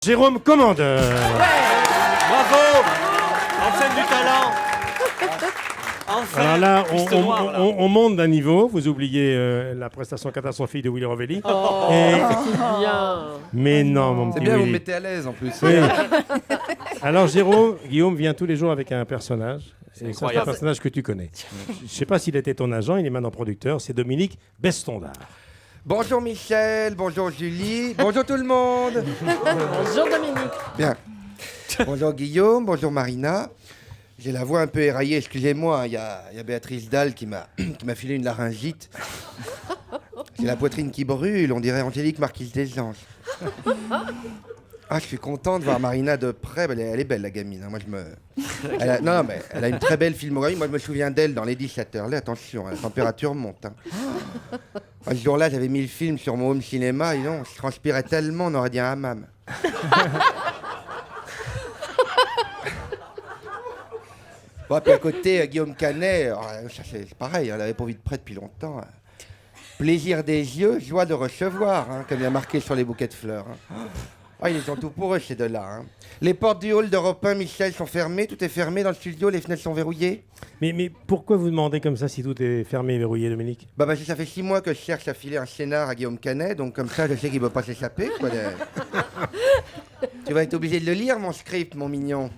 Jérôme Commandeur. Bravo. Enseigne du talent. Enfin, Alors là, piste noire, là. on monte d'un niveau. Vous oubliez la prestation catastrophique de Willy Rovelli. Bien. Mais non, mon C'est petit bien, vous me Willy. mettez à l'aise en plus. Oui. Alors Guillaume vient tous les jours avec un personnage. Et ça, c'est un incroyable. personnage que tu connais. Je ne sais pas s'il était ton agent, il est maintenant producteur. C'est Dominique Bestondard. Bonjour Michel, bonjour Julie, bonjour tout le monde. Bonjour Dominique. Bien. Bonjour Guillaume, bonjour Marina. J'ai la voix un peu éraillée, excusez-moi. Il y a Béatrice Dalle qui m'a filé une laryngite. J'ai la poitrine qui brûle, on dirait Angélique Marquise des Anges. Ah, je suis content de voir Marina de près. Elle est belle, la gamine. Hein. Moi, non, mais elle a une très belle filmographie. Moi, je me souviens d'elle dans Lady Chatterley. Attention, la température monte. Hein. Ce jour-là, j'avais mis le film sur mon home cinéma. Et non, je transpirais tellement, on aurait dit un hammam. Bon, puis à côté, Guillaume Canet, ça c'est pareil, elle avait pas envie de près depuis longtemps. Hein. Plaisir des yeux, joie de recevoir, hein, comme il y a marqué sur les bouquets de fleurs. Hein. Ah, ils ont tout pour eux, ces deux-là. Hein. Les portes du hall d'Europe 1, Michel, sont fermées, tout est fermé dans le studio, les fenêtres sont verrouillées. Mais pourquoi vous demandez comme ça si tout est fermé et verrouillé, Dominique? Parce que ça fait 6 mois que je cherche à filer un scénar à Guillaume Canet, donc comme ça, je sais qu'il ne peut pas s'échapper. Quoi, Tu vas être obligé de le lire, mon script, mon mignon.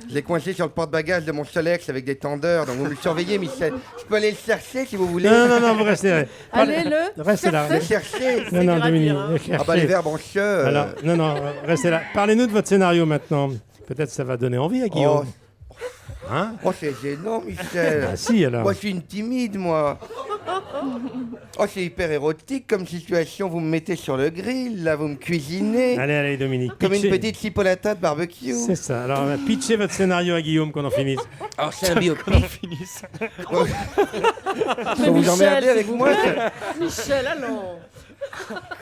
Je l'ai coincé sur le porte-bagages de mon Solex avec des tendeurs, donc vous me le surveillez, Michel. Je peux aller le chercher si vous voulez. Non, vous restez. Allez-le. Restez là. Le chercher. Non, dur à Dominique, dire, hein. le cherchez. Ah bah les verbes en cheux. Alors, non, restez là. Parlez-nous de votre scénario maintenant. Peut-être ça va donner envie à Guillaume. Hein? Oh, c'est gênant, Michel. Ah si, alors. Moi, je suis une timide, moi. Oh, c'est hyper érotique comme situation. Vous me mettez sur le grill, là, vous me cuisinez. Allez, Dominique. Comme une pitchez. petite chipolata de barbecue. C'est ça. Alors, pitchez votre scénario à Guillaume qu'on en finisse. Alors, c'est un biopic. Faut vous Michel, emmerder s'il avec vous moi. plaît. Michel, allons.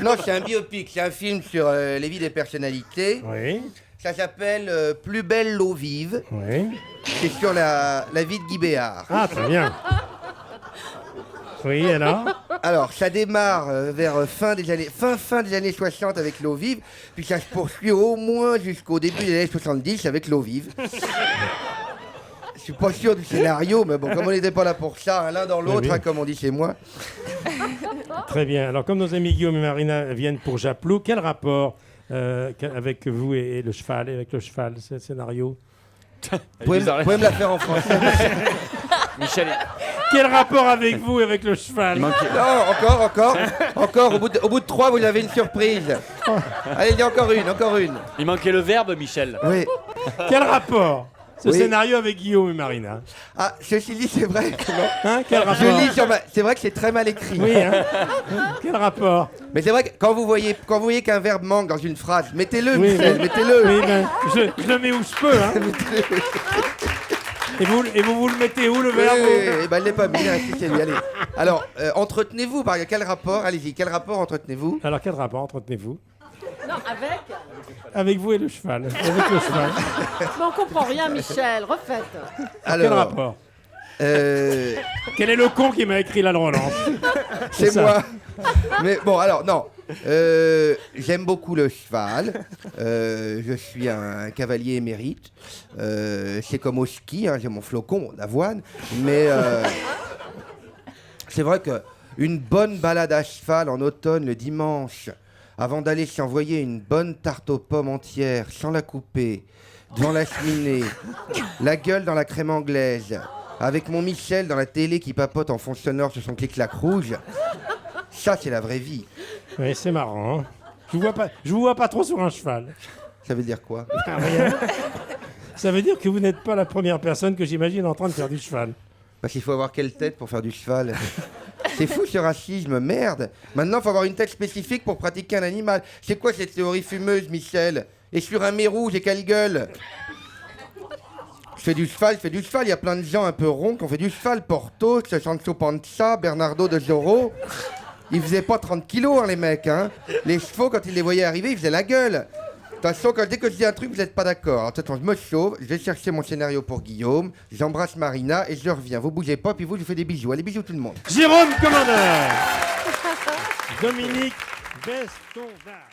Non, c'est un biopic. C'est un film sur les vies des personnalités. Oui, Ça s'appelle Plus belle l'eau vive. oui. C'est sur la vie de Guy Béard. Ah, très bien. Oui, alors? Alors, ça démarre vers fin des années 60 avec l'eau vive, puis ça se poursuit au moins jusqu'au début des années 70 avec l'eau vive. Je suis pas sûr du scénario, mais bon, comme on n'était pas là pour ça, hein, l'un dans l'autre, bien. hein, comme on dit chez moi. Très bien. Alors, comme nos amis Guillaume et Marina viennent pour Japlou, quel rapport avec vous et le cheval, avec le cheval, ce scénario? Vous pouvez me la faire en français. Michel, Quel rapport avec vous et avec le cheval? Non, encore. Au bout de 3, vous avez une surprise. Allez, il y a encore une. il manquait le verbe, Michel. Oui. Quel rapport ce Oui. scénario avec Guillaume et Marina? Ah, ceci dit, c'est vrai que non. Hein? Quel rapport? Je lis sur c'est vrai que c'est très mal écrit. Oui, hein? Quel rapport? Mais c'est vrai que quand vous voyez qu'un verbe manque dans une phrase, mettez-le, Oui, Michel, mettez-le. Oui, ben, je le mets où je peux, hein? Et vous le mettez où, le verbe? Eh ben, elle n'est pas bien, c'est lui, allez. Alors, entretenez-vous, quel rapport, allez-y, quel rapport entretenez-vous? Alors, quel rapport entretenez-vous? Non, avec. Avec vous et le cheval. Avec le cheval. Mais on comprend rien, Michel. Refaites. Quel rapport? Quel est le con qui m'a écrit la relance? C'est ça. moi. Mais bon, alors, non. J'aime beaucoup le cheval. Je suis un cavalier émérite. C'est comme au ski, hein, j'ai mon flocon d'avoine. Mais c'est vrai qu'une bonne balade à cheval en automne le dimanche, avant d'aller s'envoyer une bonne tarte aux pommes entière, sans la couper, devant la cheminée, la gueule dans la crème anglaise, avec mon Michel dans la télé qui papote en fond sonore sur son clic-clac rouge, ça c'est la vraie vie. Oui, c'est marrant. Hein. Je vous vois pas trop sur un cheval. Ça veut dire quoi? Ah, rien. Ça veut dire que vous n'êtes pas la première personne que j'imagine en train de faire du cheval. Parce qu'il faut avoir quelle tête pour faire du cheval? C'est fou ce racisme, merde. Maintenant, il faut avoir une tête spécifique pour pratiquer un animal. C'est quoi cette théorie fumeuse, Michel? Et sur un mérou, j'ai quelle gueule? Je fais du cheval. Il y a plein de gens un peu ronds qui ont fait du cheval. Porto, Sancho Panza, Bernardo de Zorro. Ils faisaient pas 30 kilos, hein, les mecs. Hein. Les chevaux, quand ils les voyaient arriver, ils faisaient la gueule. De toute façon, dès que je dis un truc, vous n'êtes pas d'accord. Alors, de toute façon, je me sauve, je vais chercher mon scénario pour Guillaume, j'embrasse Marina et je reviens. Vous bougez pas, puis vous, je vous fais des bisous. Allez, bisous tout le monde. Jérôme Commandeur. Dominique Bestondard.